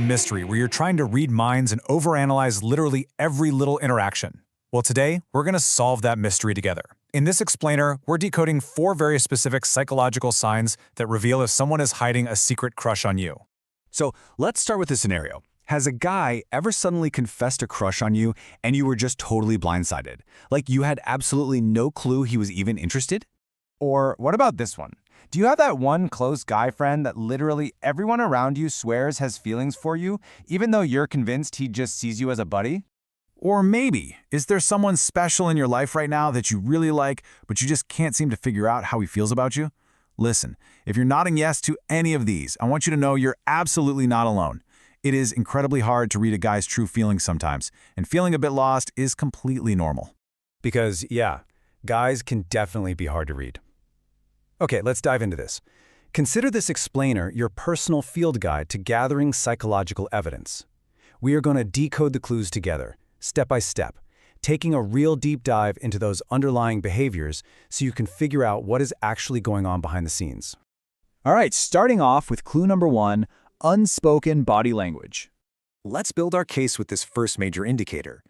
mystery where you're trying to read minds and overanalyze literally every little interaction? Well, today, we're going to solve that mystery together. In this explainer, we're decoding 4 very specific psychological signs that reveal if someone is hiding a secret crush on you. So let's start with this scenario. Has a guy ever suddenly confessed a crush on you and you were just totally blindsided? Like you had absolutely no clue he was even interested? Or what about this one? Do you have that one close guy friend that literally everyone around you swears has feelings for you, even though you're convinced he just sees you as a buddy? Or maybe, is there someone special in your life right now that you really like, but you just can't seem to figure out how he feels about you? Listen, if you're nodding yes to any of these, I want you to know you're absolutely not alone. It is incredibly hard to read a guy's true feelings sometimes, and feeling a bit lost is completely normal. Because, yeah, guys can definitely be hard to read. Okay, let's dive into this. Consider this explainer your personal field guide to gathering psychological evidence. We are going to decode the clues together, step by step, taking a real deep dive into those underlying behaviors so you can figure out what is actually going on behind the scenes. All right, starting off with clue number 1, unspoken body language. Let's build our case with this first major indicator.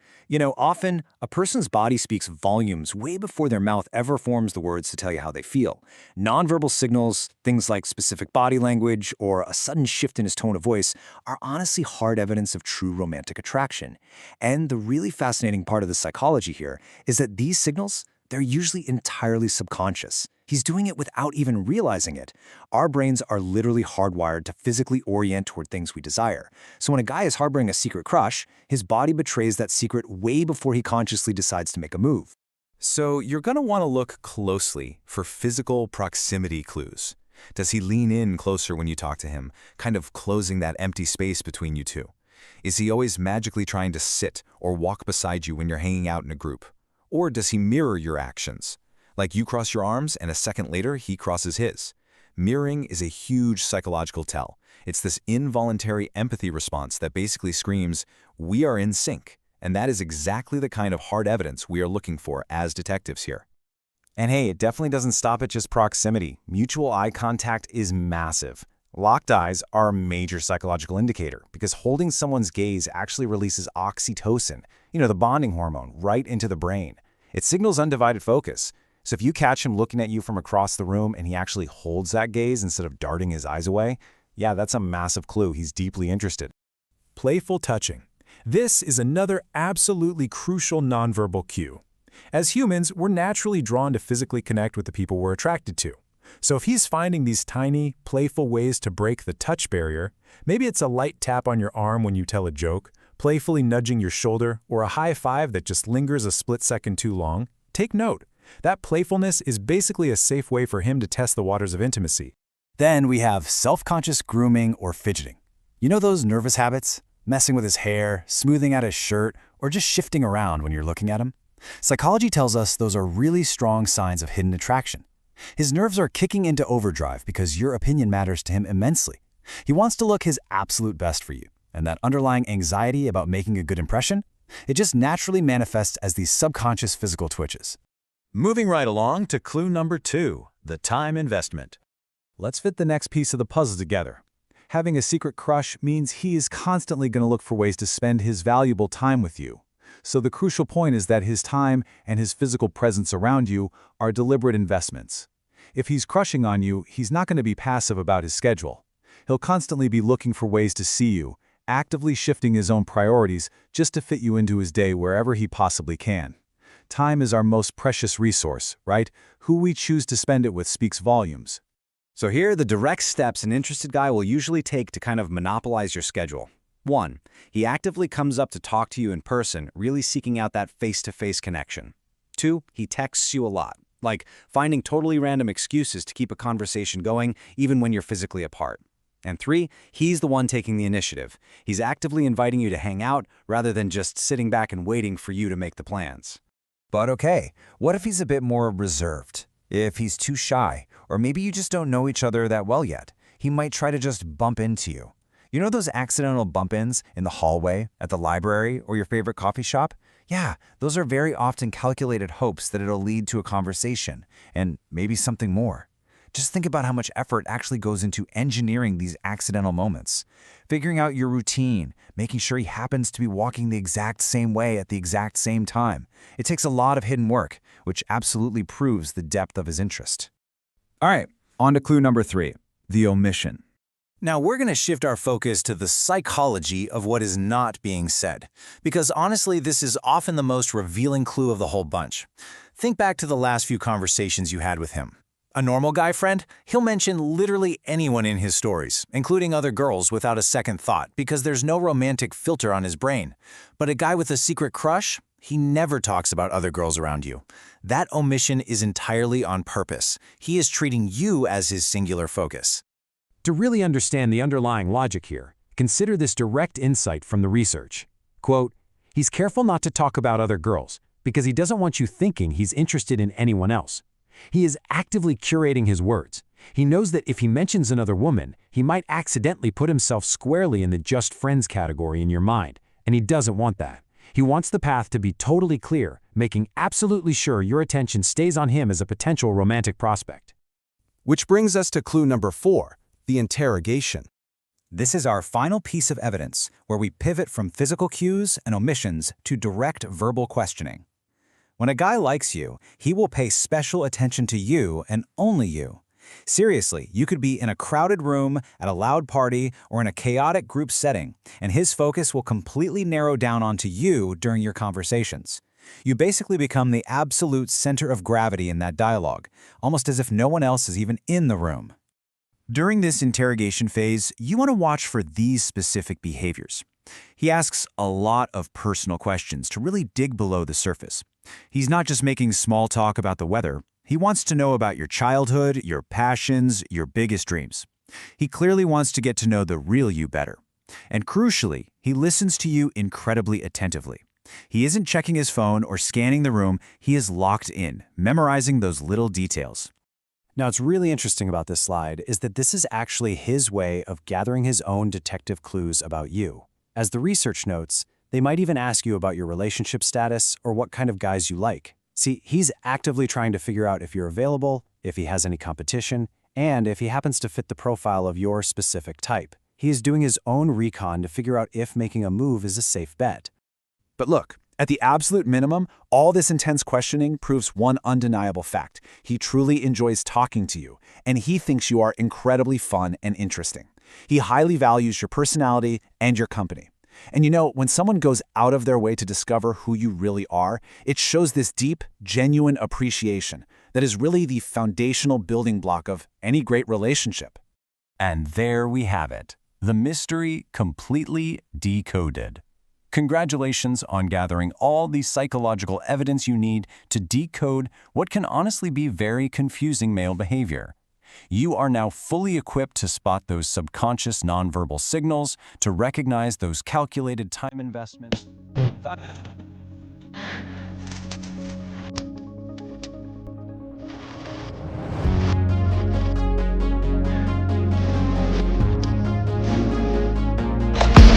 Often, a person's body speaks volumes way before their mouth ever forms the words to tell you how they feel. Nonverbal signals, things like specific body language or a sudden shift in his tone of voice, are honestly hard evidence of true romantic attraction. And the really fascinating part of the psychology here is that these signals, they're usually entirely subconscious. He's doing it without even realizing it. Our brains are literally hardwired to physically orient toward things we desire. So when a guy is harboring a secret crush, his body betrays that secret way before he consciously decides to make a move. So you're going to want to look closely for physical proximity clues. Does he lean in closer when you talk to him, kind of closing that empty space between you two? Is he always magically trying to sit or walk beside you when you're hanging out in a group? Or does he mirror your actions? Like you cross your arms and a second later he crosses his. Mirroring is a huge psychological tell. It's this involuntary empathy response that basically screams, "We are in sync." And that is exactly the kind of hard evidence we are looking for as detectives here. And hey, it definitely doesn't stop at just proximity. Mutual eye contact is massive. Locked eyes are a major psychological indicator because holding someone's gaze actually releases oxytocin, the bonding hormone, right into the brain. It signals undivided focus. So if you catch him looking at you from across the room and he actually holds that gaze instead of darting his eyes away, yeah, that's a massive clue. He's deeply interested. Playful touching. This is another absolutely crucial nonverbal cue. As humans, we're naturally drawn to physically connect with the people we're attracted to. So if he's finding these tiny, playful ways to break the touch barrier, maybe it's a light tap on your arm when you tell a joke, playfully nudging your shoulder, or a high five that just lingers a split second too long, take note. That playfulness is basically a safe way for him to test the waters of intimacy. Then we have self-conscious grooming or fidgeting. You know those nervous habits? Messing with his hair, smoothing out his shirt, or just shifting around when you're looking at him? Psychology tells us those are really strong signs of hidden attraction. His nerves are kicking into overdrive because your opinion matters to him immensely. He wants to look his absolute best for you, and that underlying anxiety about making a good impression, it just naturally manifests as these subconscious physical twitches. Moving right along to clue number 2, the time investment. Let's fit the next piece of the puzzle together. Having a secret crush means he is constantly going to look for ways to spend his valuable time with you. So the crucial point is that his time and his physical presence around you are deliberate investments. If he's crushing on you, he's not going to be passive about his schedule. He'll constantly be looking for ways to see you, actively shifting his own priorities just to fit you into his day wherever he possibly can. Time is our most precious resource, right? Who we choose to spend it with speaks volumes. So here are the direct steps an interested guy will usually take to kind of monopolize your schedule. 1. He actively comes up to talk to you in person, really seeking out that face-to-face connection. 2. He texts you a lot, like finding totally random excuses to keep a conversation going even when you're physically apart. And 3. He's the one taking the initiative. He's actively inviting you to hang out rather than just sitting back and waiting for you to make the plans. But okay, what if he's a bit more reserved? If he's too shy, or maybe you just don't know each other that well yet, he might try to just bump into you. You know those accidental bump-ins in the hallway, at the library, or your favorite coffee shop? Yeah, those are very often calculated hopes that it'll lead to a conversation, and maybe something more. Just think about how much effort actually goes into engineering these accidental moments. Figuring out your routine, making sure he happens to be walking the exact same way at the exact same time. It takes a lot of hidden work, which absolutely proves the depth of his interest. All right, on to clue number 3, the omission. Now we're going to shift our focus to the psychology of what is not being said, because honestly, this is often the most revealing clue of the whole bunch. Think back to the last few conversations you had with him. A normal guy friend, he'll mention literally anyone in his stories, including other girls without a second thought, because there's no romantic filter on his brain. But a guy with a secret crush, he never talks about other girls around you. That omission is entirely on purpose. He is treating you as his singular focus. To really understand the underlying logic here, consider this direct insight from the research. Quote, "He's careful not to talk about other girls because he doesn't want you thinking he's interested in anyone else. He is actively curating his words. He knows that if he mentions another woman, he might accidentally put himself squarely in the just friends category in your mind, and he doesn't want that. He wants the path to be totally clear, making absolutely sure your attention stays on him as a potential romantic prospect." Which brings us to clue number 4, the interrogation. This is our final piece of evidence, where we pivot from physical cues and omissions to direct verbal questioning. When a guy likes you, he will pay special attention to you and only you. Seriously, you could be in a crowded room, at a loud party, or in a chaotic group setting, and his focus will completely narrow down onto you during your conversations. You basically become the absolute center of gravity in that dialogue, almost as if no one else is even in the room. During this interrogation phase, you want to watch for these specific behaviors. He asks a lot of personal questions to really dig below the surface. He's not just making small talk about the weather. He wants to know about your childhood, your passions, your biggest dreams. He clearly wants to get to know the real you better. And crucially, he listens to you incredibly attentively. He isn't checking his phone or scanning the room. He is locked in, memorizing those little details. Now, what's really interesting about this slide is that this is actually his way of gathering his own detective clues about you. As the research notes, they might even ask you about your relationship status or what kind of guys you like. See, he's actively trying to figure out if you're available, if he has any competition, and if he happens to fit the profile of your specific type. He is doing his own recon to figure out if making a move is a safe bet. But look, at the absolute minimum, all this intense questioning proves one undeniable fact. He truly enjoys talking to you, and he thinks you are incredibly fun and interesting. He highly values your personality and your company. And you know, when someone goes out of their way to discover who you really are, it shows this deep, genuine appreciation that is really the foundational building block of any great relationship. And there we have it, the mystery completely decoded. Congratulations on gathering all the psychological evidence you need to decode what can honestly be very confusing male behavior. You are now fully equipped to spot those subconscious nonverbal signals, to recognize those calculated time investments.